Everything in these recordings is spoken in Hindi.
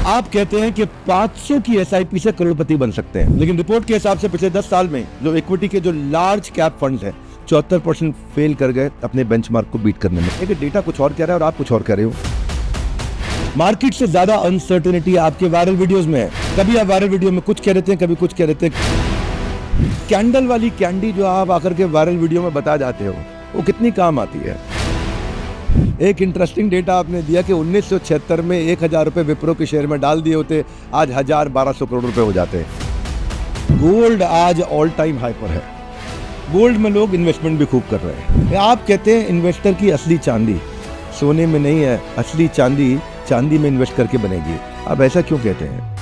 आप कहते हैं कि 500 की एसआईपी से करोड़पति बन सकते हैं, लेकिन रिपोर्ट के हिसाब से पिछले 10 साल में जो इक्विटी के जो लार्ज कैप फंड्स हैं 74% फेल कर गए अपने बेंचमार्क को बीट करने में। लेकिन डेटा कुछ और कह रहा है और आप कुछ और कह रहे हो। मार्केट से ज्यादा अनसर्टेनिटी आपके वायरल वीडियोस में है। कभी आप वायरल वीडियो में कुछ कह रहे थे, कभी कुछ कह रहे थे। कैंडल वाली कैंडी जो आप आकर के वायरल वीडियो में बता जाते हो वो कितनी काम आती है। एक इंटरेस्टिंग डेटा आपने दिया कि 1976 में 1000 रुपए विप्रो के शेयर में डाल दिए होते, आज 1200 करोड़ रुपए हो जाते। गोल्ड आज ऑल टाइम हाई पर है। गोल्ड में लोग इन्वेस्टमेंट भी खूब कर रहे हैं। आप कहते हैं इन्वेस्टर की असली चांदी सोने में नहीं है, असली चांदी चांदी में इन्वेस्ट करके बनेगी। आप ऐसा क्यों कहते हैं?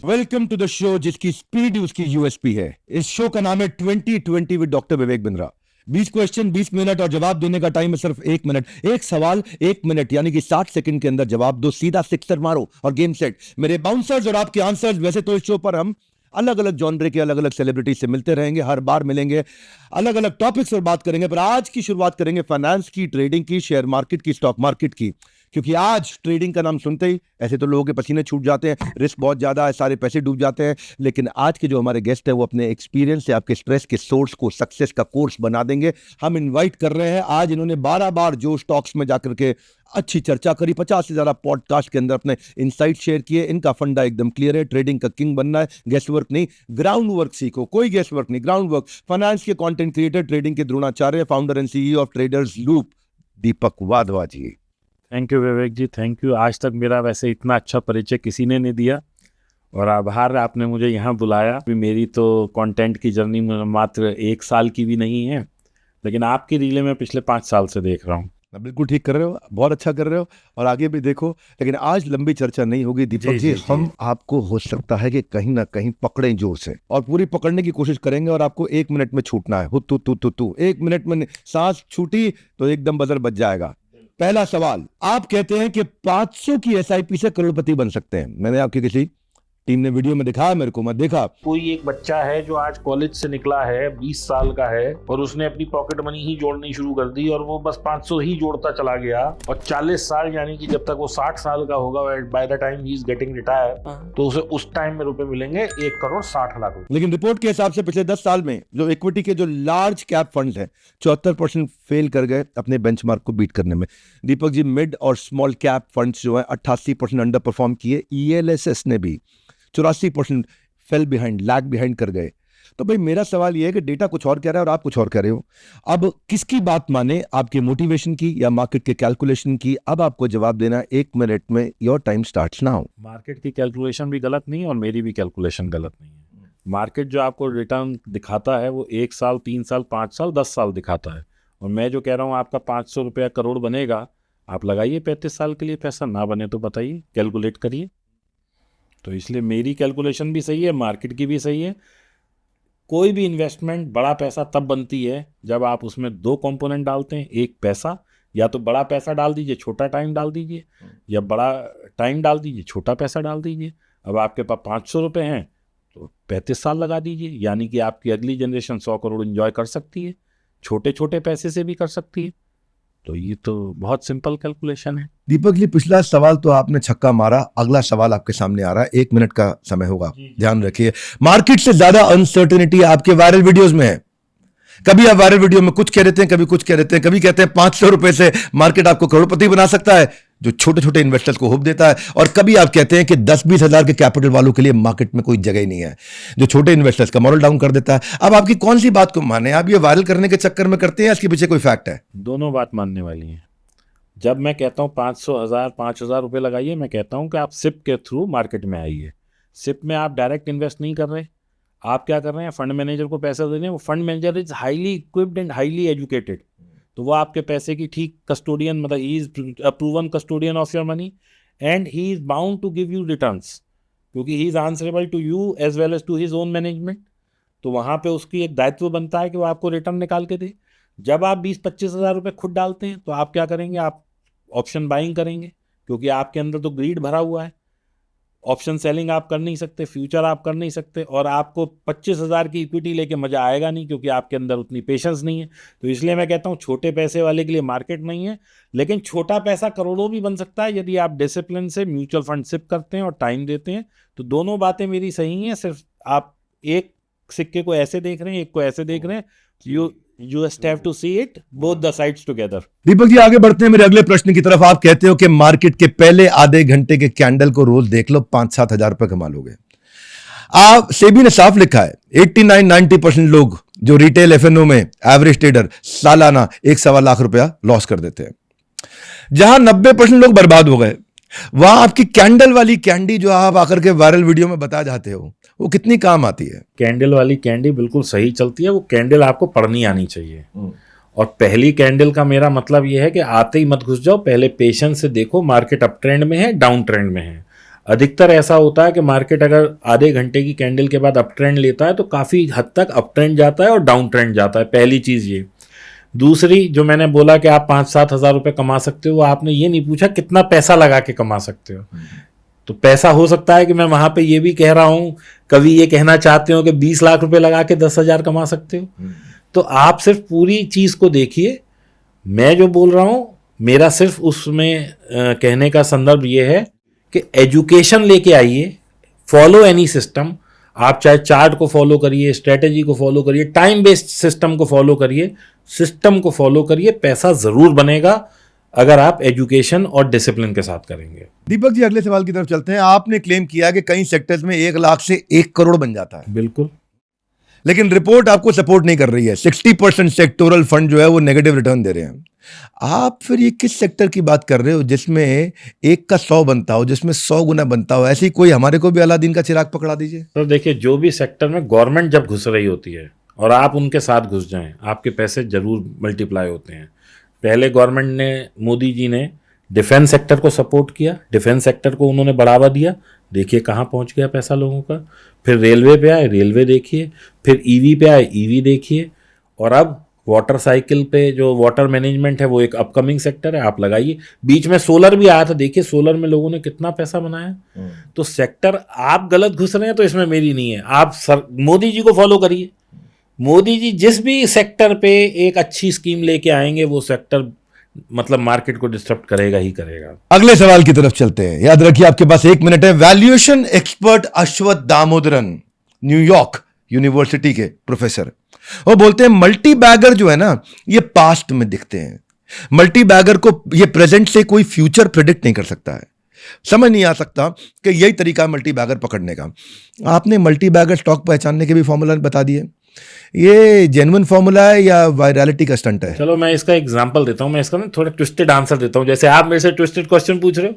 वेलकम टू द शो जिसकी स्पीड उसकी यूएसपी है। इस शो का नाम है 2020 with doctor Vivek Bindra. 20 question 20 minute और जवाब देने का टाइम है सिर्फ 1 मिनट। एक सवाल 1 मिनट यानी कि 60 सेकंड के अंदर जवाब दो, सीधा सिक्सर मारो और गेम सेट। मेरे बाउंसर्स और आपके आंसर्स। वैसे तो इस शो पर हम अलग अलग जॉनरे के अलग अलग सेलिब्रिटी से मिलते रहेंगे, हर बार मिलेंगे, अलग अलग टॉपिक्स पर बात करेंगे। पर आज की शुरुआत करेंगे फाइनेंस की, ट्रेडिंग की, शेयर मार्केट की, स्टॉक मार्केट की। क्योंकि आज ट्रेडिंग का नाम सुनते ही ऐसे तो लोगों के पसीने छूट जाते हैं, रिस्क बहुत ज्यादा है, सारे पैसे डूब जाते हैं। लेकिन आज के जो हमारे गेस्ट है वो अपने एक्सपीरियंस से आपके स्ट्रेस के सोर्स को सक्सेस का कोर्स बना देंगे। हम इनवाइट कर रहे हैं, आज इन्होंने 12 बार जो स्टॉक्स में जाकर के अच्छी चर्चा करी, 50 से ज्यादा पॉडकास्ट के अंदर अपने इनसाइट शेयर किए। इनका फंडा एकदम क्लियर है, ट्रेडिंग का किंग बनना है, गेस्ट वर्क नहीं ग्राउंड वर्क सीखो। कोई गेस्ट वर्क नहीं, ग्राउंड वर्क। फाइनेंस के कंटेंट क्रिएटर, ट्रेडिंग के Dronacharya, founder and CEO of traders loop, Deepak Wadhwa ji. Thank you Vivek ji, thank you. आज तक मेरा वैसे इतना अच्छा परिचय किसी ने नहीं दिया और आभार आपने मुझे यहाँ बुलाया। मेरी तो कंटेंट की जर्नी मात्र 1 साल की भी नहीं है, लेकिन आपकी रीलें मैं पिछले 5 साल से देख रहा हूँ। बिल्कुल ठीक कर रहे हो, बहुत अच्छा कर रहे हो और आगे भी देखो। लेकिन आज लंबी चर्चा नहीं होगी दीपक जी। हम आपको हो सकता है कि कहीं ना कहीं पकड़ें जोर से और पूरी पकड़ने की कोशिश करेंगे और आपको 1 मिनट में छूटना है। हुत तू तू तू 1 मिनट में सांस छूटी तो एकदम बजर बज जाएगा। पहला सवाल, आप कहते हैं कि 500 की एसआईपी से करोड़पति बन सकते हैं। मैंने आपकी किसी टीम ने वीडियो में दिखाया, मेरे को मत देखा। कोई एक बच्चा है जो आज कॉलेज से निकला है, 20 साल का है और उसने अपनी पॉकेट मनी ही जोड़नी शुरू कर दी और वो बस 500 ही जोड़ता चला गया और 40 साल यानी कि जब तक वो 60 साल का होगा, by the time he is getting retire, तो उसे उस टाइम में रुपए मिलेंगे 1,60,00,000 रुपए। लेकिन रिपोर्ट के हिसाब से पिछले 10 साल में जो इक्विटी के जो लार्ज कैप फंड्स हैं 74% फेल कर गए अपने बेंचमार्क को बीट करने में। दीपक जी, मिड और स्मॉल कैप फंड्स जो है 88% अंडर परफॉर्म किए। ईएलएसएस ने भी 84% फेल बिहाइंड, लैग बिहाइंड कर गए। तो भाई मेरा सवाल यह है कि डेटा कुछ और कह रहा है और आप कुछ और कह रहे हो। अब किसकी बात माने, आपके मोटिवेशन की या मार्केट के कैलकुलेशन की? अब आपको जवाब देना 1 मिनट में। Your time starts now. Market की कैलकुलेशन भी गलत नहीं है और मेरी भी कैलकुलेशन गलत नहीं है। मार्केट जो आपको रिटर्न दिखाता है वो 1 साल, 3 साल, 5 साल, 10 साल दिखाता है। और मैं जो कह रहा हूँ आपका 500 रुपया करोड़ बनेगा, आप लगाइए 35 साल के लिए पैसा, ना बने तो बताइए, कैलकुलेट करिए। तो इसलिए मेरी कैलकुलेशन भी सही है, मार्केट की भी सही है। कोई भी इन्वेस्टमेंट बड़ा पैसा तब बनती है जब आप उसमें 2 कंपोनेंट डालते हैं। एक पैसा, या तो बड़ा पैसा डाल दीजिए, छोटा टाइम डाल दीजिए, या बड़ा टाइम डाल दीजिए, छोटा पैसा डाल दीजिए। अब आपके पास 500 रुपये हैं तो 35 साल लगा दीजिए, यानी कि आपकी अगली जनरेशन 100 करोड़ एंजॉय कर सकती है, छोटे छोटे पैसे से भी कर सकती है। तो ये तो बहुत सिंपल कैलकुलेशन है। दीपक जी, पिछला सवाल तो आपने छक्का मारा, अगला सवाल आपके सामने आ रहा है। 1 मिनट का समय होगा, ध्यान रखिए। मार्केट से ज्यादा अनसर्टेनिटी आपके वायरल वीडियोस में है। कभी आप वायरल वीडियो में कुछ कह रहे थे, कभी कुछ कह रहे थे। कभी कहते हैं 500 रुपए से मार्केट आपको करोड़पति बना सकता है, जो छोटे छोटे इन्वेस्टर्स को होप देता है। और कभी आप कहते हैं कि 10-20 हजार के कैपिटल वालों के लिए मार्केट में कोई जगह ही नहीं है, जो छोटे इन्वेस्टर्स का मॉरल डाउन कर देता है। अब आपकी कौन सी बात को माने? आप ये वायरल करने के चक्कर में करते हैं, इसके पीछे कोई फैक्ट है? दोनों बात मानने वाली है। जब मैं कहता हूँ 5,000 रुपये लगाइए, मैं कहता हूँ कि आप सिप के थ्रू मार्केट में आइए। सिप में आप डायरेक्ट इन्वेस्ट नहीं कर रहे, आप क्या कर रहे हैं, फंड मैनेजर को पैसा दे रहे हैं। वो fund manager is highly equipped and highly educated, तो वो आपके पैसे की ठीक कस्टोडियन, मतलब he is a proven custodian of your money and he is bound to give you returns, क्योंकि he is answerable to you as well as to his own management. तो वहाँ पे उसकी एक दायित्व बनता है कि वो आपको रिटर्न निकाल के दे। जब आप 20-25 हज़ार रुपये खुद डालते हैं तो आप क्या करेंगे, आप ऑप्शन बाइंग करेंगे, क्योंकि आपके अंदर तो ग्रीड भरा हुआ है। ऑप्शन सेलिंग आप कर नहीं सकते, फ्यूचर आप कर नहीं सकते, और आपको 25,000 की इक्विटी लेके मजा आएगा नहीं, क्योंकि आपके अंदर उतनी पेशेंस नहीं है। तो इसलिए मैं कहता हूँ छोटे पैसे वाले के लिए मार्केट नहीं है, लेकिन छोटा पैसा करोड़ों भी बन सकता है यदि आप डिसिप्लिन से म्यूचुअल फंड सिप करते हैं और टाइम देते हैं। तो दोनों बातें मेरी सही हैं, सिर्फ आप एक सिक्के को ऐसे देख रहे हैं, एक को ऐसे देख रहे हैं। You just have to see it both the sides together. दीपक जी आगे बढ़ते हैं मेरे अगले प्रश्न की तरफ। आप कहते हो कि मार्केट के पहले आधे घंटे के कैंडल को रोज देख लो, 5-7 हजार रुपए कमा लोगे। आप सेबी ने साफ लिखा है 89-90% लोग जो रिटेल एफएनओ में एवरेज ट्रेडर सालाना 1.25 लाख रुपया लॉस कर देते हैं। जहां 90% लोग बर्बाद हो गए, वहां आपकी कैंडल वाली कैंडी जो आप आकर के वायरल वीडियो में बता जाते हो, वो कितनी काम आती है? कैंडल वाली कैंडी बिल्कुल सही चलती है, वो कैंडल आपको पढ़नी आनी चाहिए। और पहली कैंडल का मेरा मतलब ये है कि आते ही मत घुस जाओ, पहले पेशेंस से देखो मार्केट अप ट्रेंड में है, डाउन ट्रेंड में है। अधिकतर ऐसा होता है कि मार्केट अगर आधे घंटे की कैंडल के बाद अप ट्रेंड लेता है तो काफ़ी हद तक अप ट्रेंड जाता है और डाउन ट्रेंड जाता है। पहली चीज़ ये। दूसरी, जो मैंने बोला कि आप 5-7 हज़ार रुपये कमा सकते हो, आपने ये नहीं पूछा कितना पैसा लगा के कमा सकते हो। तो पैसा हो सकता है कि मैं वहां पे ये भी कह रहा हूं, कभी ये कहना चाहते हो कि 20 लाख रुपए लगा के 10,000 कमा सकते हो। तो आप सिर्फ पूरी चीज को देखिए। मैं जो बोल रहा हूं, मेरा सिर्फ उसमें कहने का संदर्भ ये है कि एजुकेशन लेके आइए, फॉलो एनी सिस्टम। आप चाहे चार्ट को फॉलो करिए, स्ट्रेटेजी को फॉलो करिए, टाइम बेस्ड सिस्टम को फॉलो करिए, सिस्टम को फॉलो करिए, पैसा जरूर बनेगा अगर आप एजुकेशन और डिसिप्लिन के साथ करेंगे। दीपक जी अगले सवाल की तरफ चलते हैं। आपने क्लेम किया कि कई सेक्टर्स में 1 लाख से 1 करोड़ बन जाता है, बिल्कुल, लेकिन रिपोर्ट आपको सपोर्ट नहीं कर रही है। 60% सेक्टोरल फंड जो है वो नेगेटिव रिटर्न दे रहे हैं। आप फिर ये किस सेक्टर की बात कर रहे हो जिसमें 1 का 100 बनता हो, जिसमें 100 गुना बनता हो? ऐसी कोई हमारे को भी अलादीन का चिराग पकड़ा दीजिए। तो देखिए, जो भी सेक्टर में गवर्नमेंट जब घुस रही होती है और आप उनके साथ घुस जाएं, आपके पैसे जरूर मल्टीप्लाई होते हैं। पहले गवर्नमेंट ने, मोदी जी ने डिफेंस सेक्टर को सपोर्ट किया, डिफेंस सेक्टर को उन्होंने बढ़ावा दिया, देखिए कहाँ पहुँच गया पैसा लोगों का। फिर रेलवे पे आए, रेलवे देखिए, फिर ईवी पे आए, ईवी देखिए, और अब वाटर साइकिल पे जो वाटर मैनेजमेंट है वो एक अपकमिंग सेक्टर है, आप लगाइए। बीच में सोलर भी आया था, देखिए सोलर में लोगों ने कितना पैसा बनाया। तो सेक्टर आप गलत घुस रहे हैं तो इसमें मेरी नहीं है। आप मोदी जी को फॉलो करिए। मोदी जी जिस भी सेक्टर पे एक अच्छी स्कीम लेके आएंगे, वो सेक्टर मतलब मार्केट को डिस्टर्ब करेगा ही करेगा। अगले सवाल की तरफ चलते हैं। याद रखिए आपके पास 1 मिनट है। Valuation expert Ashwath Damodaran, New York university के प्रोफेसर, वो बोलते हैं मल्टी बैगर जो है ना, ये पास्ट में दिखते हैं। मल्टी बैगर को ये प्रेजेंट से कोई फ्यूचर प्रेडिक्ट नहीं कर सकता है। समझ नहीं आ सकता कि यही तरीका है मल्टी बैगर पकड़ने का। आपने मल्टी बैगर स्टॉक पहचानने के भी फॉर्मूला बता दिए। ये जेन्युइन फॉर्मूला है या वायरलिटी का स्टंट है? चलो मैं इसका एग्जांपल देता हूँ, मैं इसका ना थोड़ा ट्विस्टेड आंसर देता हूँ। जैसे आप मेरे से ट्विस्टेड क्वेश्चन पूछ रहे हो।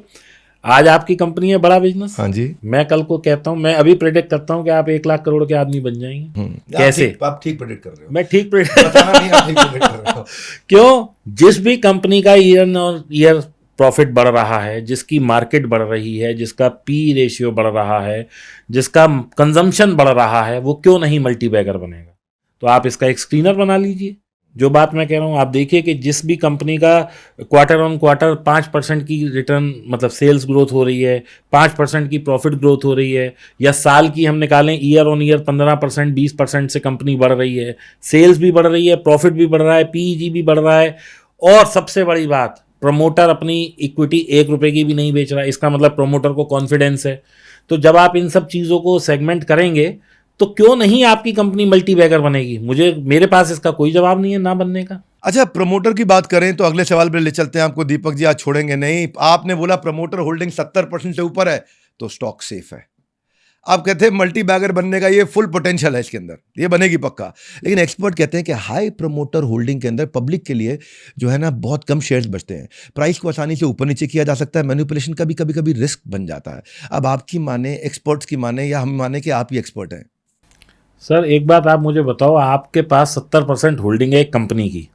आज आपकी कंपनी है बड़ा बिजनेस, हाँ जी, मैं कल को कहता हूँ, मैं अभी प्रेडिक्ट करता हूँ कि आप 1 लाख करोड़ के आदमी बन जाएंगे। कैसे? आप ठीक प्रेडिक्ट कर रहे हो। मैं ठीक बताना नहीं, आप ठीक प्रेडिक्ट कर रहे हो। क्यों? जिस भी कंपनी का ईयर प्रॉफिट बढ़ रहा है, जिसकी मार्केट बढ़ रही है, जिसका पी रेशियो बढ़ रहा है, जिसका कंजम्पशन बढ़ रहा है, वो क्यों नहीं मल्टी बैगर बनेगा? तो आप इसका एक स्क्रीनर बना लीजिए। जो बात मैं कह रहा हूँ, आप देखिए कि जिस भी कंपनी का क्वार्टर ऑन क्वार्टर 5% की रिटर्न मतलब सेल्स ग्रोथ हो रही है, 5% की प्रॉफिट ग्रोथ हो रही है, या साल की हम निकालें ईयर ऑन ईयर 15% 20% से कंपनी बढ़ रही है, सेल्स भी बढ़ रही है, प्रॉफिट भी बढ़ रहा है, पीईजी भी बढ़ रहा है, और सबसे बड़ी बात, प्रमोटर अपनी इक्विटी 1 रुपये की भी नहीं बेच रहा है, इसका मतलब प्रमोटर को कॉन्फिडेंस है। तो जब आप इन सब चीज़ों को सेगमेंट करेंगे तो क्यों नहीं आपकी कंपनी मल्टी बैगर बनेगी? मेरे पास इसका कोई जवाब नहीं है ना बनने का। अच्छा, प्रमोटर की बात करें तो अगले सवाल पे ले चलते हैं आपको। दीपक जी आज छोड़ेंगे नहीं। आपने बोला प्रमोटर होल्डिंग 70% से ऊपर है तो स्टॉक सेफ है। आप कहते हैं मल्टी बैगर बनने का ये फुल पोटेंशियल है, इसके अंदर ये बनेगी पक्का। लेकिन एक्सपर्ट कहते हैं कि हाई प्रमोटर होल्डिंग के अंदर पब्लिक के लिए जो है ना बहुत कम शेयर्स बचते हैं, प्राइस को आसानी से ऊपर नीचे किया जा सकता है, मैनिपुलेशन का भी कभी रिस्क बन जाता है। अब आपकी माने, एक्सपर्ट्स की माने, या हम माने कि आप ही एक्सपर्ट हैं? सर एक बात आप मुझे बताओ, आपके पास 70% होल्डिंग है एक कंपनी की,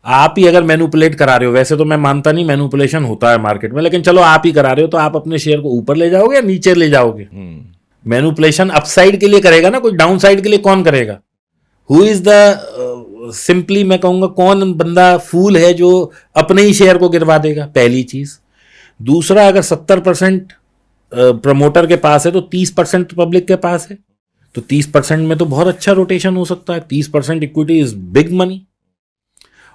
आप ही अगर मैनिपुलेट करा रहे हो, वैसे तो मैं मानता नहीं मैनिपुलेशन होता है मार्केट में, लेकिन चलो आप ही करा रहे हो, तो आप अपने शेयर को ऊपर ले जाओगे या नीचे ले जाओगे? मैनिपुलेशन अपसाइड के लिए करेगा ना, कोई डाउन साइड के लिए कौन करेगा? हु इज द सिंपली मैं कहूंगा कौन बंदा फूल है जो अपने ही शेयर को गिरवा देगा? पहली चीज। दूसरा, अगर 70% प्रमोटर के पास है तो 30% पब्लिक के पास है, तो 30% में तो बहुत अच्छा रोटेशन हो सकता है। 30% इक्विटी इज बिग मनी।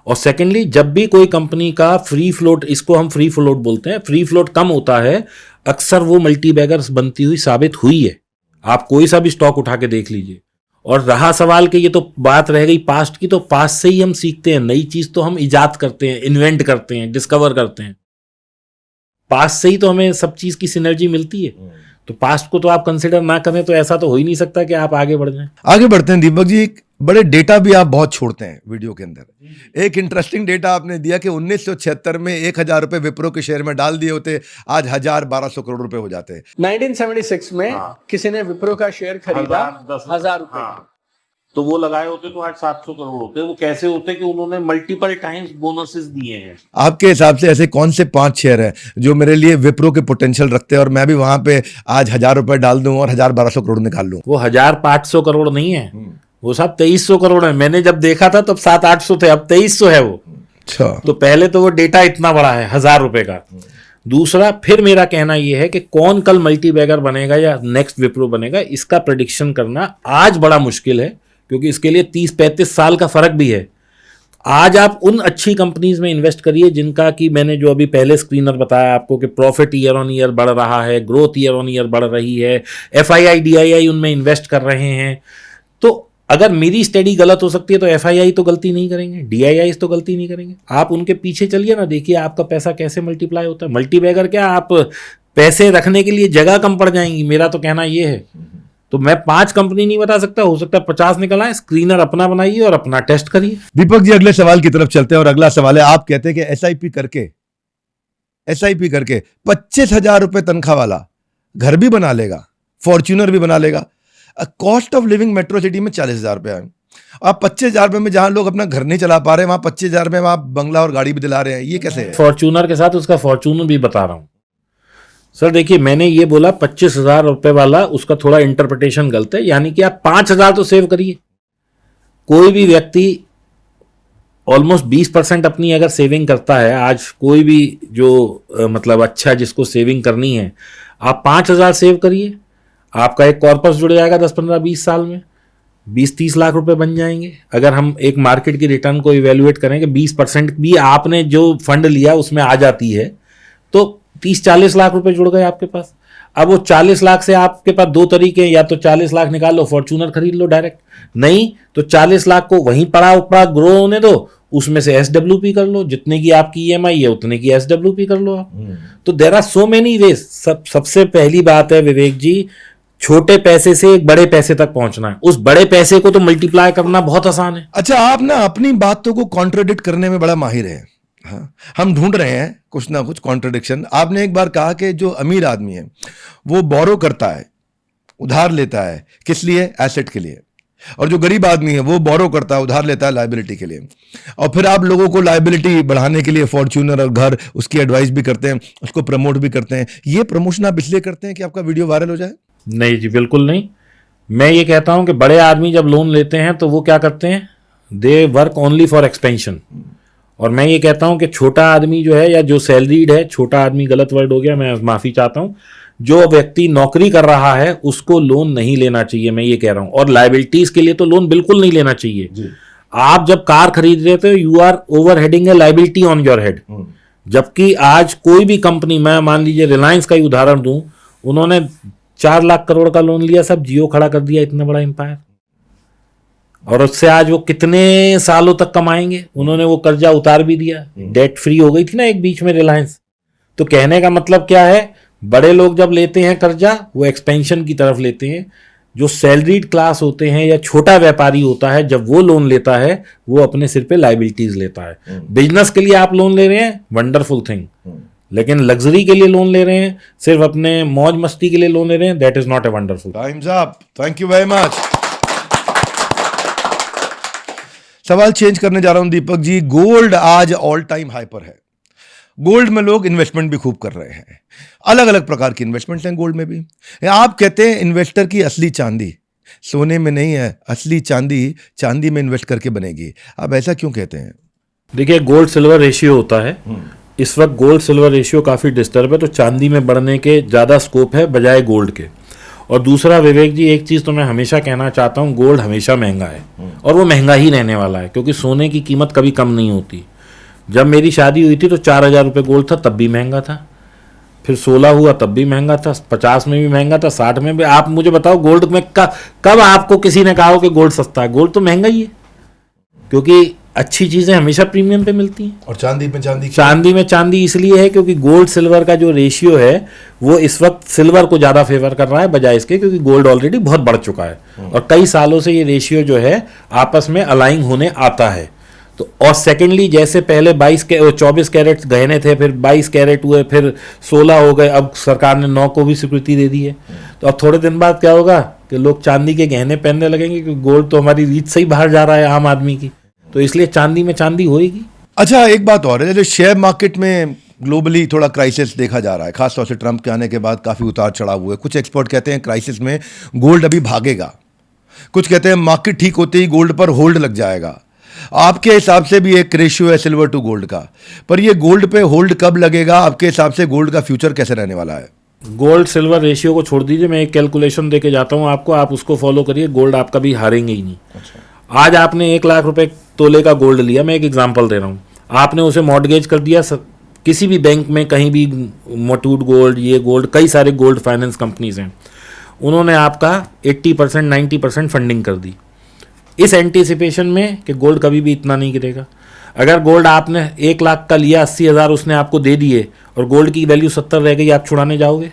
और सेकेंडली, जब भी कोई कंपनी का फ्री फ्लोट, इसको हम फ्री फ्लोट बोलते हैं, फ्री फ्लोट कम होता है, अक्सर वो मल्टी बैगर्स बनती हुई साबित हुई है। आप कोई सा भी स्टॉक उठा के देख लीजिए। और रहा सवाल कि ये तो बात रह गई पास्ट की, तो पास्ट से ही हम सीखते हैं। नई चीज तो हम इजाद करते हैं, इन्वेंट करते हैं, डिस्कवर करते हैं। पास्ट से ही तो हमें सब चीज की सिनर्जी मिलती है। तो पास्ट को तो आप कंसिडर ना करें तो ऐसा तो हो ही नहीं सकता कि आप आगे बढ़ जाएं। आगे बढ़ते हैं दीपक जी। एक बड़े डेटा भी आप बहुत छोड़ते हैं वीडियो के अंदर। एक इंटरेस्टिंग डेटा आपने दिया कि 1976 में 1,000 रुपए विप्रो के शेयर में डाल दिए होते, आज 1,000-1,200 करोड़ रुपए हो जाते। 1976 में किसी ने विप्रो का शेयर खरीदा 1,000 रुपए। तो वो लगाए होते तो आज 700 करोड़ होते। वो कैसे होते कि उन्होंने मल्टीपल टाइम्स बोनसेस दिए हैं। आपके हिसाब से ऐसे कौन से 5 शेयर हैं जो मेरे लिए विप्रो के पोटेंशियल रखते हैं और मैं भी वहां पे आज 1,000 रुपए डाल दूं और 1,000-1,200 करोड़ निकाल लूं? वो 1,500 करोड़ नहीं है, वो सब 2,300 करोड़ है। मैंने जब देखा था तब 700-800 थे, अब 2,300 है वो। अच्छा, तो पहले तो वो डेटा इतना बड़ा है 1,000 रुपए का। दूसरा, फिर मेरा कहना यह है कि कौन कल मल्टी बैगर बनेगा या नेक्स्ट विप्रो बनेगा, इसका प्रेडिक्शन करना आज बड़ा मुश्किल है, क्योंकि इसके लिए 30-35 साल का फर्क भी है। आज आप उन अच्छी कंपनीज में इन्वेस्ट करिए जिनका कि मैंने जो अभी पहले स्क्रीनर बताया आपको कि प्रॉफिट ईयर ऑन ईयर बढ़ रहा है, ग्रोथ ईयर ऑन ईयर बढ़ रही है, FII DII उनमें इन्वेस्ट कर रहे हैं। तो अगर मेरी स्टडी गलत हो सकती है तो FII तो गलती नहीं करेंगे, DII तो गलती नहीं करेंगे। आप उनके पीछे चलिए ना, देखिए आपका पैसा कैसे मल्टीप्लाई होता है। मल्टी बैगर क्या, आप पैसे रखने के लिए जगह कम पड़ जाएंगी। मेरा तो कहना ये है। तो मैं 5 कंपनी नहीं बता सकता, हो सकता है 50 निकल आए। स्क्रीनर अपना बनाइए और अपना टेस्ट करिए। दीपक जी अगले सवाल की तरफ चलते हैं और अगला सवाल है, आप कहते हैं कि SIP करके 25,000 रुपए तनख्वाह वाला घर भी बना लेगा, फॉर्च्यूनर भी बना लेगा। Cost of living metro city में 40,000 रुपए है। आप 25,000 रुपए में जहां लोग अपना घर नहीं चला पा रहे, वहां 25,000 रुपए में आप बंगला और गाड़ी भी दिला रहे हैं, ये कैसे है? फॉर्च्यूनर के साथ उसका फॉर्च्यूनर भी बता रहा हूं सर। देखिए, मैंने ये बोला 25,000 रुपए वाला, उसका थोड़ा इंटरप्रिटेशन गलत है। यानी कि आप 5,000 तो सेव करिए। कोई भी व्यक्ति ऑलमोस्ट 20% अपनी अगर सेविंग करता है, आज कोई भी जो मतलब अच्छा जिसको सेविंग करनी है, आप 5,000 सेव करिए। आपका एक कॉर्पस जुड़ जाएगा 10-15-20 साल में, 20-30 लाख रुपए बन जाएंगे। अगर हम एक मार्केट की रिटर्न को इवेल्युएट करें कि 20% भी आपने जो फंड लिया उसमें आ जाती है, तो 30-40 लाख रुपए जुड़ गए आपके पास। अब वो 40 लाख से आपके पास 2 तरीके हैं, या तो 40 लाख निकाल लो, फॉर्च्यूनर खरीद लो डायरेक्ट, नहीं तो 40 लाख को वहीं पड़ा ग्रो होने दो, उसमें से SWP कर लो। जितने की आपकी EMI है उतने की SWP कर लो आप। तो there are so many ways. सबसे पहली बात है विवेक जी, छोटे पैसे से एक बड़े पैसे तक पहुंचना है। उस बड़े पैसे को तो मल्टीप्लाई करना बहुत आसान है। अच्छा, आप ना अपनी बातों को कॉन्ट्रडिक्ट करने में बड़ा माहिर है। हाँ, हम ढूंढ रहे हैं कुछ ना कुछ कॉन्ट्रडिक्शन। आपने एक बार कहा कि जो अमीर आदमी है वो बोरो करता है, उधार लेता है, किस लिए? एसेट के लिए। और जो गरीब आदमी है वो बोरो करता है, उधार लेता है लायबिलिटी के लिए। और फिर आप लोगों को लायबिलिटी बढ़ाने के लिए फॉर्च्यूनर और घर, उसकी एडवाइस भी करते हैं, उसको प्रमोट भी करते हैं। ये प्रमोशन आप इसलिए करते हैं कि आपका वीडियो वायरल हो जाए? नहीं जी, बिल्कुल नहीं। मैं ये कहता हूं कि बड़े आदमी जब लोन लेते हैं तो वो क्या करते हैं, they work only for expansion. और मैं ये कहता हूं कि छोटा आदमी जो है, या जो सैलरीड है, छोटा आदमी गलत वर्ड हो गया, मैं माफी चाहता हूं, जो व्यक्ति नौकरी कर रहा है उसको लोन नहीं लेना चाहिए, मैं ये कह रहा हूं। और लायबिलिटीज के लिए तो लोन बिल्कुल नहीं लेना चाहिए। आप जब कार खरीद रहे थे, you are over heading a liability on your head. जबकि आज कोई भी कंपनी, मैं मान लीजिए रिलायंस का ही उदाहरण दूं, उन्होंने 4 लाख करोड़ का लोन लिया, सब जियो खड़ा कर दिया, इतना बड़ा एम्पायर। और उससे आज वो कितने सालों तक कमाएंगे? उन्होंने वो कर्जा उतार भी दिया, डेट फ्री हो गई थी ना एक बीच में रिलायंस। तो कहने का मतलब क्या है, बड़े लोग जब लेते हैं कर्जा, वो एक्सपेंशन की तरफ लेते हैं। जो सैलरीड क्लास होते हैं या छोटा व्यापारी होता है, जब वो लोन लेता है वो अपने सिर पे लायबिलिटीज लेता है। बिजनेस के लिए आप लोन ले रहे हैं, वंडरफुल थिंग। लेकिन लग्जरी के लिए लोन ले रहे हैं, सिर्फ अपने मौज मस्ती के लिए लोन ले रहे हैं, that is not a wonderful. Times up. Thank you very much. सवाल चेंज करने जा रहा हूं दीपक जी। गोल्ड आज ऑल टाइम हाई पर है। गोल्ड में लोग इन्वेस्टमेंट भी खूब कर रहे हैं, अलग अलग प्रकार की इन्वेस्टमेंट हैं गोल्ड में भी। आप कहते हैं इन्वेस्टर की असली चांदी सोने में नहीं है, असली चांदी चांदी में इन्वेस्ट करके बनेगी। आप ऐसा क्यों कहते हैं? देखिए, गोल्ड सिल्वर रेशियो होता है, इस वक्त गोल्ड सिल्वर रेशियो काफ़ी डिस्टर्ब है, तो चांदी में बढ़ने के ज़्यादा स्कोप है बजाय गोल्ड के। और दूसरा विवेक जी, एक चीज़ तो मैं हमेशा कहना चाहता हूँ, गोल्ड हमेशा महंगा है और वो महंगा ही रहने वाला है, क्योंकि सोने की कीमत कभी कम नहीं होती। जब मेरी शादी हुई थी तो 4,000 रुपये गोल्ड था, तब भी महंगा था। फिर 16 हुआ तब भी महंगा था, 50 में भी महंगा था, 60 में भी। आप मुझे बताओ गोल्ड में कब आपको किसी ने कहा हो कि गोल्ड सस्ता है? गोल्ड तो महंगा ही है, क्योंकि अच्छी चीज़ें हमेशा प्रीमियम पे मिलती हैं। और चांदी में चांदी इसलिए है क्योंकि गोल्ड सिल्वर का जो रेशियो है वो इस वक्त सिल्वर को ज़्यादा फेवर कर रहा है बजाय इसके, क्योंकि गोल्ड ऑलरेडी बहुत बढ़ चुका है और कई सालों से ये रेशियो जो है आपस में अलाइन होने आता है। तो और सेकेंडली, जैसे पहले 24 कैरेट गहने थे, फिर 22 कैरेट हुए, फिर 16 हो गए, अब सरकार ने 9 को भी स्वीकृति दे दी है। तो अब थोड़े दिन बाद क्या होगा कि लोग चांदी के गहने पहनने लगेंगे, क्योंकि गोल्ड तो हमारी रीच से ही बाहर जा रहा है आम आदमी की, तो इसलिए चांदी में चांदी होएगी। अच्छा, एक बात और है, जैसे शेयर मार्केट में ग्लोबली थोड़ा क्राइसिस देखा जा रहा है, खासतौर से ट्रंप के आने के बाद काफ़ी उतार चढ़ाव हुए। कुछ एक्सपर्ट कहते हैं क्राइसिस में गोल्ड अभी भागेगा, कुछ कहते हैं मार्केट ठीक होते ही गोल्ड पर होल्ड लग जाएगा। आपके हिसाब से भी एक रेशियो है सिल्वर टू गोल्ड का, पर ये गोल्ड पे होल्ड कब लगेगा? आपके हिसाब से गोल्ड का फ्यूचर कैसे रहने वाला है? गोल्ड सिल्वर रेशियो को छोड़ दीजिए, मैं एक कैलकुलेशन देके जाता हूँ आपको, आप उसको फॉलो करिए, गोल्ड आप कभी हारेंगे ही नहीं। अच्छा। आज आपने 1 लाख रुपए तोले का गोल्ड लिया, मैं एक एग्जांपल दे रहा हूँ, आपने उसे मॉर्टगेज कर दिया किसी भी बैंक में, कहीं भी, मुथूट गोल्ड, ये गोल्ड, कई सारे गोल्ड फाइनेंस कंपनीज हैं, उन्होंने आपका 80% 90% फंडिंग कर दी इस एंटीसिपेशन में कि गोल्ड कभी भी इतना नहीं गिरेगा। अगर गोल्ड आपने 1 लाख का लिया, 80,000 उसने आपको दे दिए और गोल्ड की वैल्यू 70 रह गई, आप छुड़ाने जाओगे?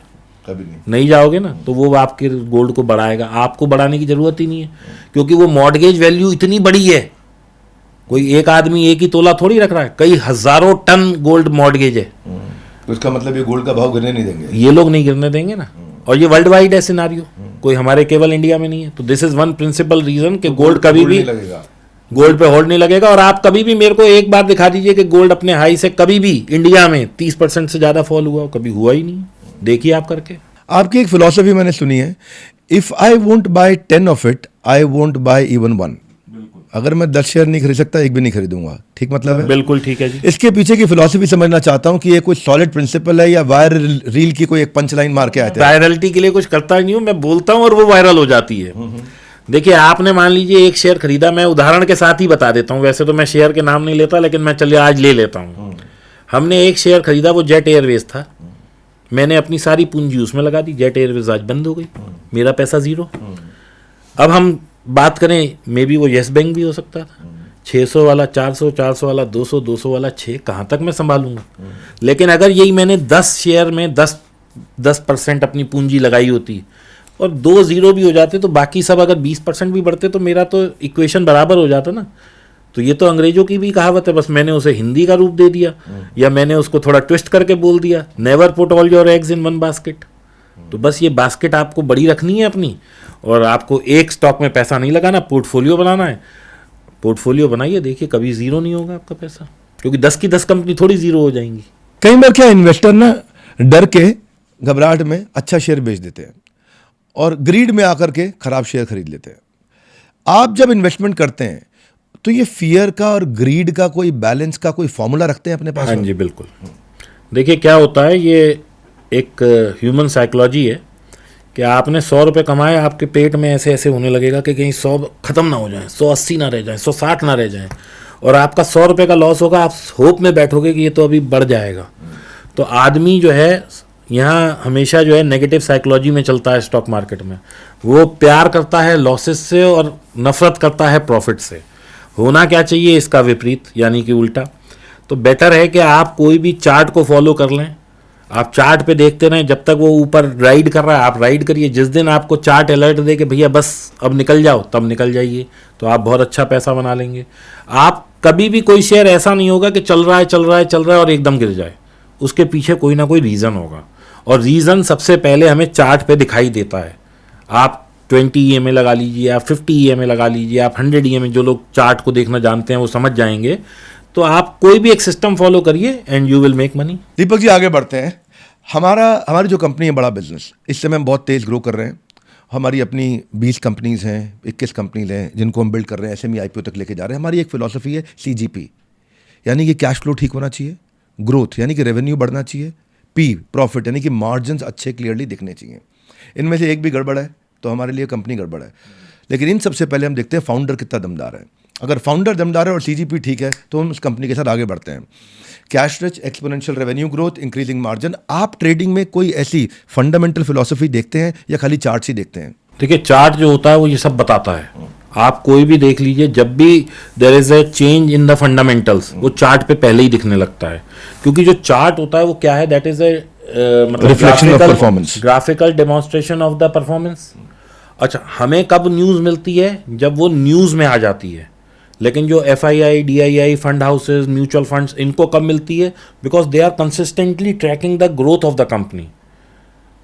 कभी नहीं जाओगे ना। तो वो आपके गोल्ड को बढ़ाएगा, आपको बढ़ाने की जरूरत ही नहीं है, क्योंकि वो मॉर्टगेज वैल्यू इतनी बड़ी है। कोई एक आदमी एक ही तोला थोड़ी रख रहा है, कई हजारों टन गोल्ड मॉर्टगेज है। तो इसका मतलब ये गोल्ड का भाव गिरने नहीं देंगे, ये लोग नहीं गिरने देंगे ना। और ये वर्ल्ड वाइड है सिनारियो, कोई हमारे केवल इंडिया में नहीं है। तो this is one principal reason कि गोल्ड कभी भी गोल्ड पे होल्ड नहीं लगेगा। और आप कभी भी मेरे को एक बार दिखा दीजिए कि गोल्ड अपने हाई से कभी भी इंडिया में 30% से ज्यादा फॉल हुआ, कभी हुआ ही नहीं। देखिए आप करके। आपकी एक फिलॉसफी मैंने सुनी है, if I won't buy 10 of it I won't buy even 1। अगर मैं 10 शेयर नहीं खरीद सकता, एक भी नहीं खरीदूंगा। ठीक मतलब है? बिल्कुल ठीक है जी। इसके पीछे की फिलॉसफी समझना चाहता हूं कि ये कोई सॉलिड प्रिंसिपल है या वायरल रील की कोई एक पंच लाइन मार के आते हैं? वायरलिटी के लिए कुछ करता ही नहीं हूं, मैं बोलता हूं और वो वायरल हो जाती है। देखिए, आपने मान लीजिए एक शेयर खरीदा, मैं उदाहरण के साथ ही बता देता हूं, वैसे तो मैं शेयर के नाम नहीं लेता, लेकिन मैं चलिए आज ले लेता हूं। हमने एक शेयर खरीदा, वो जेट एयरवेज था, मैंने अपनी सारी पूंजी उसमें लगा दी, जेट एयरवेज आज बंद हो गई, मेरा पैसा जीरो। अब हम बात करें, मे बी वो येस बैंक भी हो सकता था, 600 वाला 400, 400 वाला 200, 200 वाला 6, कहाँ तक मैं संभालूंगा। लेकिन अगर यही मैंने 10 शेयर में 10% अपनी पूंजी लगाई होती और 2 जीरो भी हो जाते, तो बाकी सब अगर 20% भी बढ़ते, तो मेरा तो इक्वेशन बराबर हो जाता ना। तो ये तो अंग्रेजों की भी कहावत है, बस मैंने उसे हिंदी का रूप दे दिया, या मैंने उसको थोड़ा ट्विस्ट करके बोल दिया, never put all your eggs in one basket. तो बस ये बास्केट आपको बड़ी रखनी है अपनी, और आपको एक स्टॉक में पैसा नहीं लगाना, पोर्टफोलियो बनाना है। पोर्टफोलियो बनाइए, देखिए कभी जीरो नहीं होगा आपका पैसा, क्योंकि 10 की 10 कंपनी थोड़ी जीरो हो जाएंगी। कई बार क्या इन्वेस्टर ना डर के, घबराहट में अच्छा शेयर बेच देते हैं और ग्रीड में आकर के खराब शेयर खरीद लेते हैं। आप जब इन्वेस्टमेंट करते हैं तो ये फियर का और ग्रीड का कोई बैलेंस का कोई फॉर्मूला रखते हैं अपने पास? हाँ जी, बिल्कुल। देखिए क्या होता है, ये एक ह्यूमन साइकोलॉजी है कि आपने 100 रुपये कमाए, आपके पेट में ऐसे ऐसे होने लगेगा कि कहीं 100 ख़त्म ना हो जाए, 180 ना रह जाए, 160 ना रह जाए, और आपका 100 रुपये का लॉस होगा, आप होप में बैठोगे कि ये तो अभी बढ़ जाएगा। तो आदमी जो है यहाँ हमेशा जो है नेगेटिव साइकोलॉजी में चलता है स्टॉक मार्केट में। वो प्यार करता है लॉसेस से और नफरत करता है प्रॉफिट से। होना क्या चाहिए इसका विपरीत, यानी कि उल्टा। तो बेटर है कि आप कोई भी चार्ट को फॉलो कर लें, आप चार्ट पे देखते रहें, जब तक वो ऊपर राइड कर रहा है आप राइड करिए। जिस दिन आपको चार्ट अलर्ट दे कि भैया बस अब निकल जाओ, तब निकल जाइए, तो आप बहुत अच्छा पैसा बना लेंगे। आप कभी भी कोई शेयर ऐसा नहीं होगा कि चल रहा है चल रहा है चल रहा है और एकदम गिर जाए, उसके पीछे कोई ना कोई रीज़न होगा, और रीज़न सबसे पहले हमें चार्ट पे दिखाई देता है। आप 20 EMA लगा लीजिए, आप 50 EMA लगा लीजिए, आप 100 EMA, जो लोग चार्ट को देखना जानते हैं वो समझ जाएंगे। तो आप कोई भी एक सिस्टम फॉलो करिए and you will make money. Deepak ji, आगे बढ़ते हैं। हमारी जो कंपनी है बड़ा बिजनेस, इस समय हम बहुत तेज़ ग्रो कर रहे हैं। हमारी अपनी 20 कंपनीज़ हैं, 21 कंपनीज हैं जिनको हम बिल्ड कर रहे हैं, SME IPO तक लेके जा रहे हैं। हमारी एक फिलॉसफी है CGP, यानी कि कैश फ्लो ठीक होना चाहिए, ग्रोथ यानी कि रेवेन्यू बढ़ना चाहिए, पी प्रॉफिट यानी कि मार्जिन्स अच्छे क्लियरली दिखने चाहिए। इनमें से एक भी गड़बड़ है तो हमारे लिए कंपनी गड़बड़ है। लेकिन इन सबसे पहले हम देखते हैं फाउंडर कितना दमदार है। अगर फाउंडर दमदार है और सीजीपी ठीक है तो हम उस कंपनी के साथ आगे बढ़ते हैं। Cash rich, exponential revenue growth, increasing margin. आप ट्रेडिंग में कोई ऐसी फंडामेंटल फिलॉसफी देखते हैं या खाली चार्ट्स ही देखते हैं? देखिए, चार्ट जो होता है वो ये सब बताता है। आप कोई भी देख लीजिए, जब भी there is a change in the fundamentals, वो चार्ट पे पहले ही दिखने लगता है। क्योंकि जो चार्ट होता है वो क्या है, दैट इज ए मतलब reflection of performance, graphical demonstration of the performance. अच्छा, हमें कब न्यूज़ मिलती है? जब वो न्यूज़ में आ जाती है। लेकिन जो FII, DII, fund houses, mutual funds, इनको कब मिलती है? Because they are consistently tracking the growth of the company.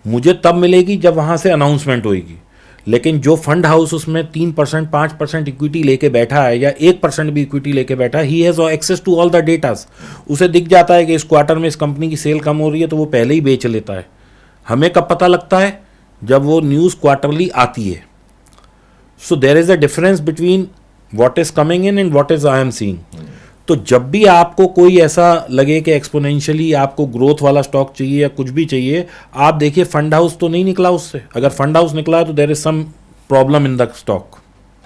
मुझे तब मिलेगी जब वहाँ से अनाउंसमेंट होगी। लेकिन जो फंड हाउस उसमें 3%, 5% इक्विटी लेके बैठा है या 1% भी इक्विटी लेके बैठा है, he has access to all the datas. उसे दिख जाता है कि इस क्वार्टर में इस कंपनी की सेल कम हो रही है, तो वो पहले ही बेच लेता है। हमें कब पता लगता है? जब वो न्यूज़ क्वार्टरली आती है। So there is a difference between what is coming in and what is I am seeing. तो जब भी आपको कोई ऐसा लगे कि एक्सपोनेंशियली आपको ग्रोथ वाला स्टॉक चाहिए या कुछ भी चाहिए, आप देखिए फंड हाउस तो नहीं निकला उससे। अगर फंड हाउस निकला तो there is some problem in the stock.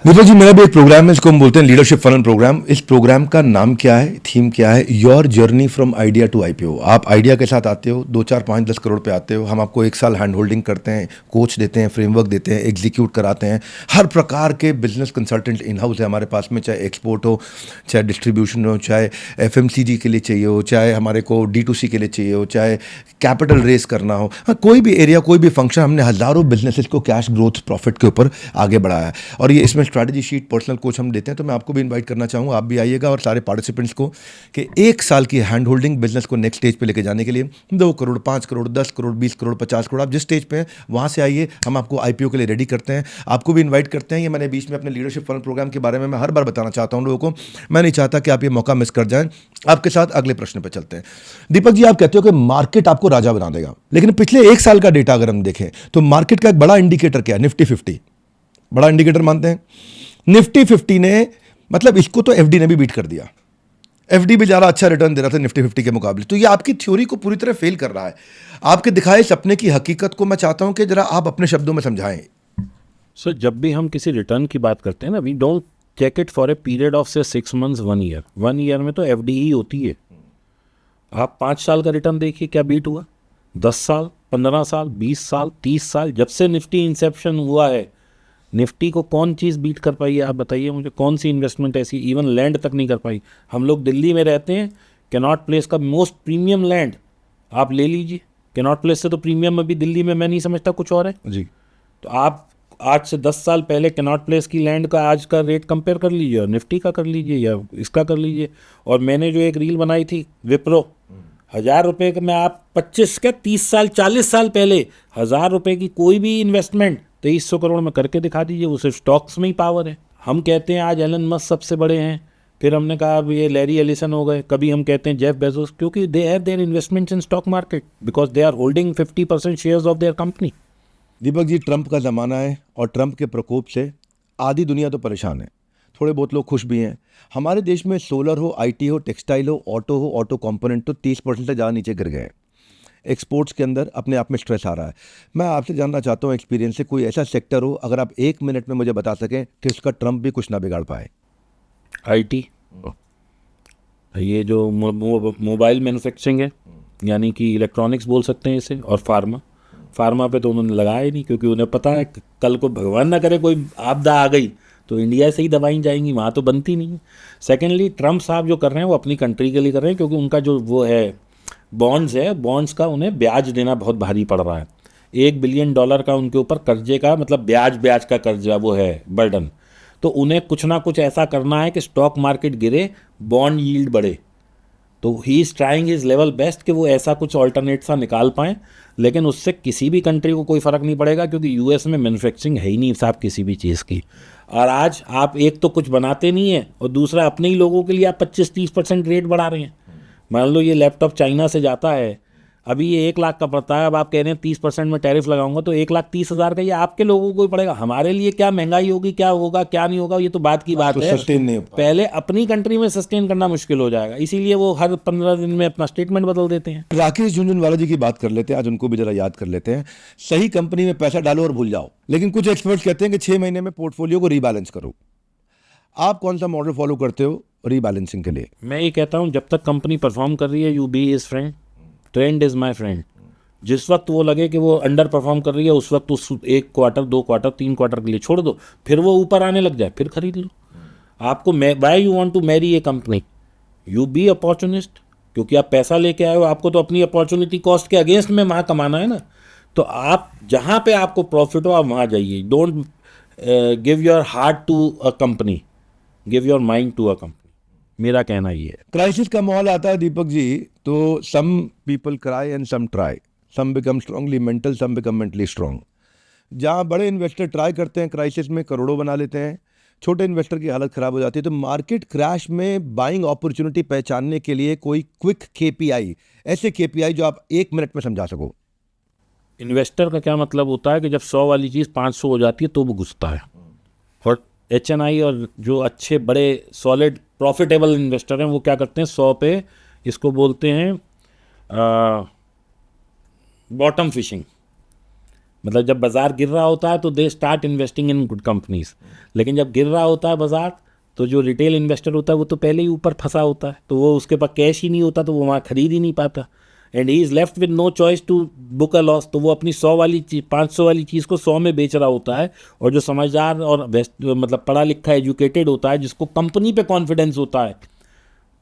Deepak ji, मेरा भी एक प्रोग्राम है, इसको हम बोलते हैं लीडरशिप फनल प्रोग्राम। इस प्रोग्राम का नाम क्या है, थीम क्या है? Your journey from idea to IPO। आप आइडिया के साथ आते हो, 2, 4, 5, 10 करोड़ पे आते हो। हम आपको 1 साल हैंड होल्डिंग करते हैं, कोच देते हैं, फ्रेमवर्क देते हैं, एग्जीक्यूट कराते हैं। हर प्रकार के बिजनेस कंसल्टेंट इन हाउस है हमारे पास में, चाहे एक्सपोर्ट हो, चाहे डिस्ट्रीब्यूशन हो, चाहे FMCG के लिए चाहिए हो, चाहे हमारे को D2C के लिए चाहिए हो, चाहे कैपिटल रेस करना हो। हाँ, कोई भी एरिया, कोई भी फंक्शन, हमने हज़ारों बिजनेसेस को कैश ग्रोथ प्रॉफिट के ऊपर आगे बढ़ाया है। और ये इसमें स्ट्रैटेजी शीट, पर्सनल कोच हम देते हैं। तो मैं आपको भी इनवाइट करना चाहूँगा, आप भी आइएगा और सारे पार्टिसिपेंट्स को, कि 1 साल की हैंड होल्डिंग बिजनेस को नेक्स्ट स्टेज पे लेके जाने के लिए 2 करोड़, 5 करोड़, 10 करोड़, 20 करोड़, 50 करोड़, आप जिस स्टेज पे हैं वहाँ से आइए। हम आपको IPO के लिए रेडी करते हैं, आपको भी इन्वाइट करते हैं। ये मैंने बीच में अपने लीडरशिप फनल प्रोग्राम के बारे में मैं हर बार बताना चाहता हूँ लोगों को। मैं नहीं चाहता कि आप ये मौका मिस कर जाएं। आपके साथ अगले प्रश्न पे चलते हैं। दीपक जी, आप कहते हो कि मार्केट आपको राजा बना देगा, लेकिन पिछले 1 साल का डेटा अगर हम देखें तो मार्केट का एक बड़ा इंडिकेटर क्या है? निफ्टी 50 बड़ा इंडिकेटर मानते हैं। निफ्टी 50 ने, मतलब इसको तो FD ने भी बीट कर दिया। FD भी ज़्यादा अच्छा रिटर्न दे रहा था निफ्टी 50 के मुकाबले। तो ये आपकी थ्योरी को पूरी तरह फेल कर रहा है। आपके दिखाए सपने की हकीकत को मैं चाहता हूं कि जरा आप अपने शब्दों में समझाएं। सर, जब भी हम किसी रिटर्न की बात करते हैं ना, we don't check it for a period of से 6 months, 1 year। 1 year में तो FD ही होती है। आप 5 साल का रिटर्न देखिए, क्या बीट हुआ? 10 साल, 15 साल, 20 साल, 30 साल, जब से निफ्टी इंसेप्शन हुआ है, निफ्टी को कौन चीज़ बीट कर पाई है? आप बताइए मुझे, कौन सी इन्वेस्टमेंट ऐसी, इवन लैंड तक नहीं कर पाई। हम लोग दिल्ली में रहते हैं, कैनॉट प्लेस का मोस्ट प्रीमियम लैंड आप ले लीजिए। कैनॉट प्लेस से तो प्रीमियम अभी दिल्ली में मैं नहीं समझता कुछ और है जी। तो आप आज से 10 साल पहले कैनॉट प्लेस की लैंड का आज का रेट कंपेयर कर लीजिए, और निफ्टी का कर लीजिए या इसका कर लीजिए। और मैंने जो एक रील बनाई थी विप्रो, 1000 रुपये का, मैं आप 25 क्या 30 साल 40 साल पहले 1000 रुपये की कोई भी इन्वेस्टमेंट 2300 करोड़ में करके दिखा दीजिए। वो सिर्फ स्टॉक्स में ही पावर है। हम कहते हैं आज एलन मस्क सबसे बड़े हैं, फिर हमने कहा अब ये लैरी एलिसन हो गए, कभी हम कहते हैं जेफ बेजोस, क्योंकि they have their investments in stock market because they are holding 50% shares of their company. Deepak ji, Trump का ज़माना है और ट्रंप के प्रकोप से आधी दुनिया तो परेशान है, थोड़े बहुत लोग खुश भी हैं। हमारे देश में सोलर हो, IT हो, टेक्सटाइल हो, ऑटो कंपोनेंट तो 30% से ज़्यादा नीचे गिर गए। एक्सपोर्ट्स के अंदर अपने आप में स्ट्रेस आ रहा है। मैं आपसे जानना चाहता हूँ एक्सपीरियंस से, कोई ऐसा सेक्टर हो अगर आप 1 मिनट में मुझे बता सकें कि उसका ट्रंप भी कुछ ना बिगाड़ पाए। IT, ये जो मोबाइल मैन्युफैक्चरिंग है, यानी कि इलेक्ट्रॉनिक्स बोल सकते हैं इसे, और फार्मा पे तो उन्होंने लगाया ही नहीं, क्योंकि उन्हें पता है कल को भगवान ना करे कोई आपदा आ गई तो इंडिया से ही दवाई जाएंगी, वहाँ तो बनती नहीं है। सेकेंडली, ट्रंप साहब जो कर रहे हैं वो अपनी कंट्री के लिए कर रहे हैं, क्योंकि उनका जो वो है बॉन्ड्स है, बॉन्ड्स का उन्हें ब्याज देना बहुत भारी पड़ रहा है। $1 बिलियन का उनके ऊपर कर्जे का, मतलब ब्याज का कर्जा वो है बर्डन। तो उन्हें कुछ ना कुछ ऐसा करना है कि स्टॉक मार्केट गिरे, बॉन्ड यील्ड बढ़े। तो he is trying his level best कि वो ऐसा कुछ ऑल्टरनेट सा निकाल पाएँ, लेकिन उससे किसी भी कंट्री को कोई फ़र्क नहीं पड़ेगा, क्योंकि US में मैन्युफैक्चरिंग है ही नहीं साहब किसी भी चीज़ की। और आज आप एक तो कुछ बनाते नहीं हैं, और दूसरा अपने ही लोगों के लिए आप 25-30% रेट बढ़ा रहे हैं। मान लो ये लैपटॉप चाइना से जाता है, अभी ये 1 लाख का पड़ता है, अब आप कह रहे हैं 30% में टैरिफ लगाऊंगा तो 1,30,000 का ये आपके लोगों को ही पड़ेगा। हमारे लिए क्या महंगाई होगी, क्या होगा, क्या नहीं होगा, ये तो बात की बात तो है। सस्टेन नहीं हो पाएगा। पहले अपनी कंट्री में सस्टेन करना मुश्किल हो जाएगा, इसीलिए वो हर 15 दिन में अपना स्टेटमेंट बदल देते हैं। राकेश झुनझुनवाला जी की बात कर लेते हैं, आज उनको भी जरा याद कर लेते हैं। सही कंपनी में पैसा डालो और भूल जाओ, लेकिन कुछ एक्सपर्ट्स कहते हैं कि 6 महीने में पोर्टफोलियो को रीबैलेंस करो। आप कौन सा मॉडल फॉलो करते हो रीबैलेंसिंग के लिए? मैं ये कहता हूँ जब तक कंपनी परफॉर्म कर रही है, you be is friend, trend is my friend. जिस वक्त वो लगे कि वो अंडर परफॉर्म कर रही है, उस वक्त उस 1 क्वार्टर, 2 क्वार्टर, 3 क्वार्टर के लिए छोड़ दो, फिर वो ऊपर आने लग जाए फिर खरीद लो। आपको why you want to marry a company, you be opportunist, क्योंकि आप पैसा लेके आए हो, आपको तो अपनी अपॉर्चुनिटी कॉस्ट के अगेंस्ट में वहाँ कमाना है ना। तो आप जहाँ पे आपको प्रॉफिट हो आप वहाँ जाइए। Don't give your heart to a company, give your mind to a company. मेरा कहना ये है। क्राइसिस का माहौल आता है दीपक जी, तो some people cry and some try, some become strongly mental, some become mentally strong. जहाँ बड़े इन्वेस्टर ट्राई करते हैं क्राइसिस में करोड़ों बना लेते हैं, छोटे इन्वेस्टर की हालत खराब हो जाती है। तो मार्केट क्रैश में बाइंग अपॉर्चुनिटी पहचानने के लिए कोई क्विक केपीआई, ऐसे केपीआई जो आप 1 मिनट में समझा सको? इन्वेस्टर का क्या मतलब होता है कि जब 100 वाली चीज़ 500 हो जाती है तो वो घुसता है। और HNI और जो अच्छे बड़े सॉलिड प्रॉफिटेबल इन्वेस्टर हैं वो क्या करते हैं, 100 पे इसको बोलते हैं बॉटम फिशिंग। मतलब जब बाज़ार गिर रहा होता है तो they start investing in good companies, लेकिन जब गिर रहा होता है बाज़ार तो जो रिटेल इन्वेस्टर होता है वो तो पहले ही ऊपर फंसा होता है, तो वो उसके पास कैश ही नहीं होता, तो वो वहाँ खरीद ही नहीं पाता, and he is left with no choice to book a loss. तो वो अपनी 100 वाली चीज़, 500 वाली चीज़ को 100 में बेच रहा होता है। और जो समझदार और मतलब पढ़ा लिखा एजुकेटेड होता है, जिसको कंपनी पे कॉन्फिडेंस होता है,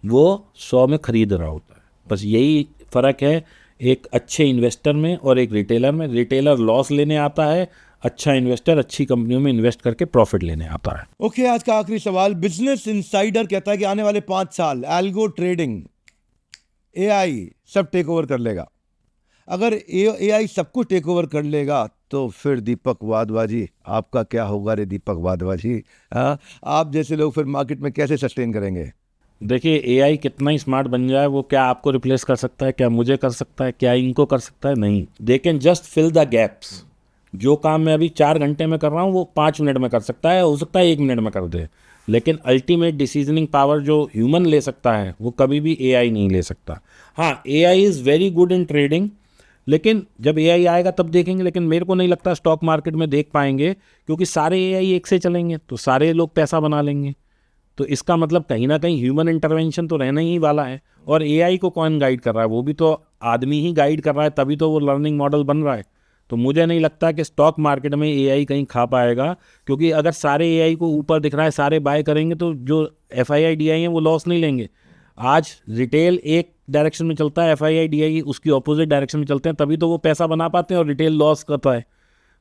वो 100 में खरीद रहा होता है। बस यही फ़र्क है एक अच्छे इन्वेस्टर में और एक रिटेलर में। रिटेलर लॉस लेने आता है, अच्छा इन्वेस्टर अच्छी कंपनियों में इन्वेस्ट करके प्रॉफिट लेने आता है। ओके, आज का आखिरी सवाल। बिजनेस इंसाइडर कहता है कि आने वाले 5 साल एल्गो ट्रेडिंग, AI सब टेक ओवर कर लेगा। अगर AI सब कुछ टेक ओवर कर लेगा तो फिर दीपक वाधवा जी आपका क्या होगा रे दीपक वाधवा जी? हाँ, आप जैसे लोग फिर मार्केट में कैसे सस्टेन करेंगे? देखिए, AI कितना ही स्मार्ट बन जाए, वो क्या आपको रिप्लेस कर सकता है, क्या मुझे कर सकता है, क्या इनको कर सकता है? नहीं। They can just fill the gaps. जो काम मैं अभी 4 घंटे में कर रहा हूँ वो 5 मिनट में कर सकता है, हो सकता है 1 मिनट में कर दे, लेकिन अल्टीमेट डिसीजनिंग पावर जो ह्यूमन ले सकता है वो कभी भी AI नहीं ले सकता। हाँ, AI is very good in trading, लेकिन जब AI आएगा तब देखेंगे, लेकिन मेरे को नहीं लगता स्टॉक मार्केट में देख पाएंगे, क्योंकि सारे AI एक से चलेंगे तो सारे लोग पैसा बना लेंगे। तो इसका मतलब कहीं ना कहीं ह्यूमन इंटरवेंशन तो रहना ही वाला है। और AI को कौन गाइड कर रहा है? वो भी तो आदमी ही गाइड कर रहा है, तभी तो वो लर्निंग मॉडल बन रहा है। तो मुझे नहीं लगता कि स्टॉक मार्केट में AI कहीं खा पाएगा, क्योंकि अगर सारे AI को ऊपर दिख रहा है, सारे बाय करेंगे, तो जो FII DI हैं वो लॉस नहीं लेंगे। आज रिटेल एक डायरेक्शन में चलता है, FII DI उसकी ऑपोजिट डायरेक्शन में चलते हैं, तभी तो वो पैसा बना पाते हैं और रिटेल लॉस करता है।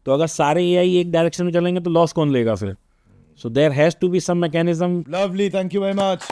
तो अगर सारे AI एक डायरेक्शन में चलेंगे तो लॉस कौन लेगा फिर? So there has to be some mechanism. Lovely, thank you very much.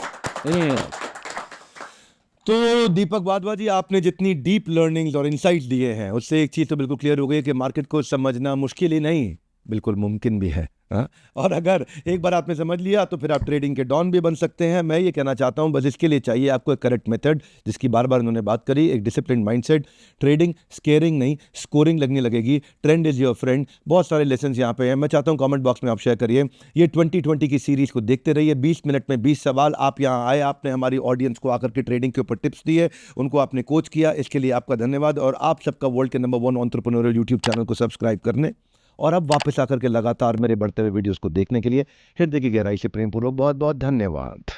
तो दीपक वाधवा जी, आपने जितनी डीप लर्निंग्स और इंसाइट्स दिए हैं उससे एक चीज़ तो बिल्कुल क्लियर हो गई कि मार्केट को समझना मुश्किल ही नहीं, बिल्कुल मुमकिन भी है। हाँ? और अगर एक बार आपने समझ लिया तो फिर आप ट्रेडिंग के डॉन भी बन सकते हैं। मैं ये कहना चाहता हूँ, बस इसके लिए चाहिए आपको एक करेक्ट मेथड, जिसकी बार बार उन्होंने बात करी, एक डिसिप्लिन माइंडसेट। ट्रेडिंग स्केयरिंग नहीं, स्कोरिंग लगने लगेगी। Trend is your friend. बहुत सारे लेसन यहाँ पे हैं, मैं चाहता हूँ कमेंट बॉक्स में आप शेयर करिए। ये 2020 की सीरीज़ को देखते रहिए। 20 मिनट में 20 सवाल। आप यहाँ आए, आपने हमारी ऑडियंस को आकर के ट्रेडिंग के ऊपर टिप्स दिए, उनको आपने कोच किया, इसके लिए आपका धन्यवाद। और आप सबका वर्ल्ड के नंबर 1 एंटरप्रेन्योरियल यूट्यूब चैनल को सब्सक्राइब करने और अब वापस आकर के लगातार मेरे बढ़ते हुए वीडियोस को देखने के लिए हृदय की गहराई से प्रेमपूर्वक बहुत बहुत धन्यवाद।